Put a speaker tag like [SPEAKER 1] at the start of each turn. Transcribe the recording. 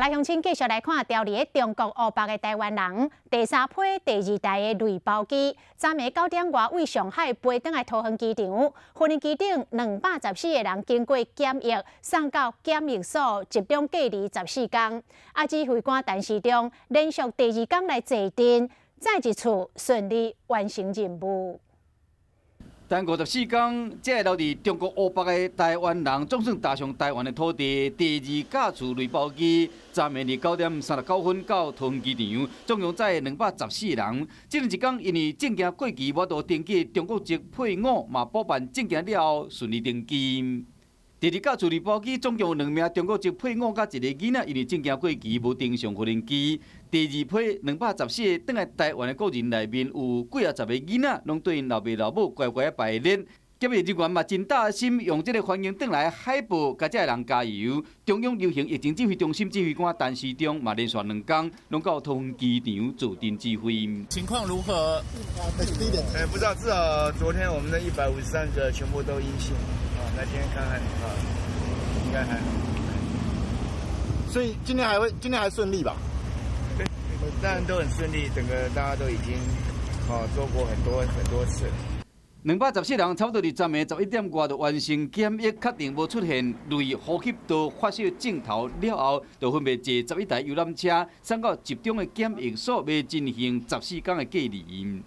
[SPEAKER 1] 来，乡亲继续来看调离的中国乌北的台湾人，第三批第二代的类包机，昨暝9点外为上海飞返来桃园机场，飞行机顶214个人经过检疫，送到检疫所集中隔离14天。指挥官陈时中连续第2天来坐镇，再一次顺利完成任务。
[SPEAKER 2] 但54天，这留伫中国乌北的台湾人，总算踏上台湾的土地。第2架次类包机，昨暝伫9点39分到桃园机场，总共载214人。这一天，因为证件过期，无多登记中国籍配偶，嘛补办证件了后顺利登机。 第2架次类包机总共有2名中国籍配偶甲1个囡仔，因为证件过期无登上飞行机。第2批214个返来台湾的国人内面，有几十个囡仔，拢对因老爸老母乖乖排练。检疫人员嘛真大心，用这个欢迎返来的海报，甲这人加油。中央流行疫情指挥中心指挥官陈时中嘛连续2天，拢到桃园机场坐镇指挥。
[SPEAKER 3] 情况如何？
[SPEAKER 4] 不知道，至少昨天我们的153个全部都阴性。 那今天看看应该还好，
[SPEAKER 3] 所以今天还顺利吧？
[SPEAKER 4] 对，当然都很顺利，整个大家都已经做过很多次了。
[SPEAKER 2] 214人差不多伫昨暝11点外就完成检疫，确定无出现类呼吸道发烧症头了后，就分别坐11台游览车送到集中的检疫所，要进行14天的隔离。